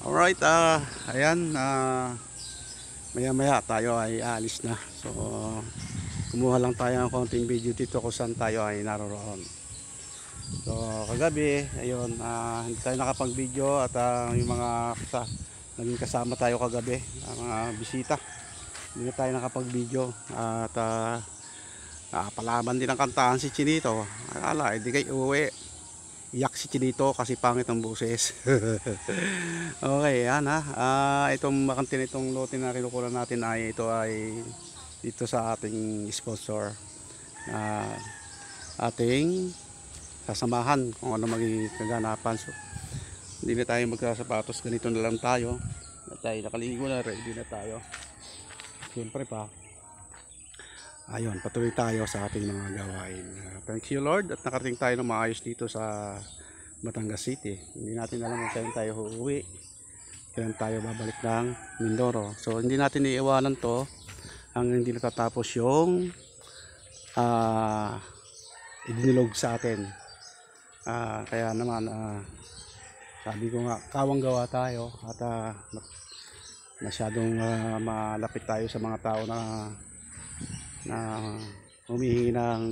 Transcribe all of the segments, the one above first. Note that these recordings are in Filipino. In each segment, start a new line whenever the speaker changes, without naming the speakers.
Alright, ayan, maya maya tayo ay aalis na. So, kumuha lang tayo ng konting video dito kung saan tayo ay naroroon. So, kagabi, ayun, hindi tayo nakapag-video at yung mga naging kasama tayo kagabi, mga bisita. Hindi na tayo nakapag-video at palaban din ang kantahan si Chinito. Akala, hindi kayo uwi. Iyak si Chinito kasi pangit ang boses. Okay, yan ha. Itong makantin, itong lote na kinukuha natin ay ito ay dito sa ating sponsor. Ating sasamahan kung ano magiging kaganapan. So, hindi na tayo magsasapatos. Ganito na lang tayo. Tayo nakaligo na, ready na tayo. Siyempre pa. Ayun, patuloy tayo sa ating mga gawain. Thank you Lord at nakarating tayo ng maayos dito sa Batangas City. Hindi natin alam kung kailan tayo uuwi, kailan tayo babalik ng Mindoro. So hindi natin iiwanan to hanggang hindi natatapos yung idinulog sa atin. Kaya naman sabi ko nga, kawang gawa tayo at masyadong malapit tayo sa mga tao na humihingi ng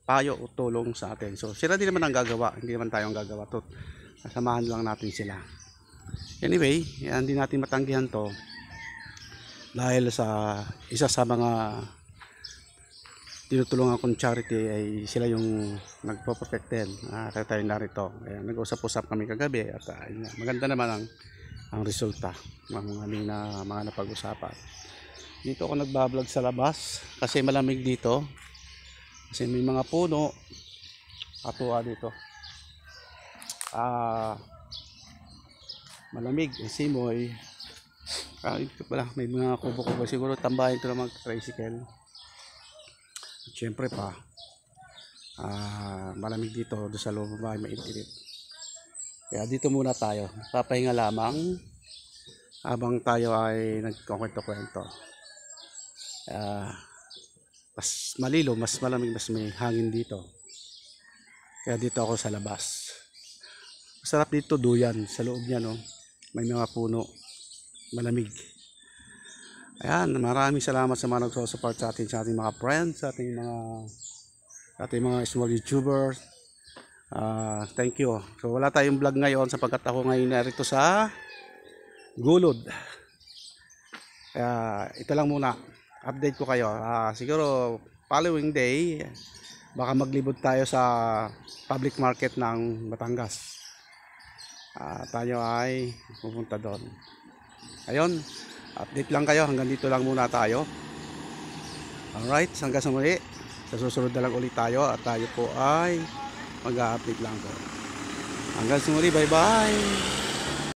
payo o tulong sa atin. So sila din naman ang gagawa, hindi naman tayo ang gagawa to. Samahan lang natin sila. Anyway, hindi natin matanggihan to dahil sa isa sa mga tinutulungan kong charity ay sila yung nagpo-protect din. Kaya tayo narito. Nag-usap-usap kami kagabi at maganda naman ang resulta ng aming mga napag-usapan. Dito ako nagbablog sa labas kasi malamig dito. Kasi may mga puno. Katuwa dito. Malamig. Simoy. Ito pala. May mga kubo-kubo. Siguro tambahin ito ng mag-tricycle. At syempre pa. Malamig dito. Doon sa loob bahay maintinit. Kaya dito muna tayo. Papahinga lamang. Habang tayo ay nagkukwento-kwento. Mas malilo, mas malamig, mas may hangin dito. Kaya dito ako sa labas. Masarap dito duyan sa loob niya, no. May mga puno, malamig. Ayan, maraming salamat sa mga nagsusupport sa atin, sa ating mga friends, sa ating mga small YouTubers. Thank you. So wala tayong vlog ngayon sapagkat ako ngayon narito sa Gulod. Kaya ito lang muna. Update ko kayo. Siguro following day baka maglibot tayo sa public market ng Batangas. Tayo ay pupunta doon. Ayun, update lang kayo. Hanggang dito lang muna tayo. Alright, hanggang sa muli. Sa susunod na lang ulit tayo at tayo po ay mag-update lang po. Hanggang sa muli, bye bye.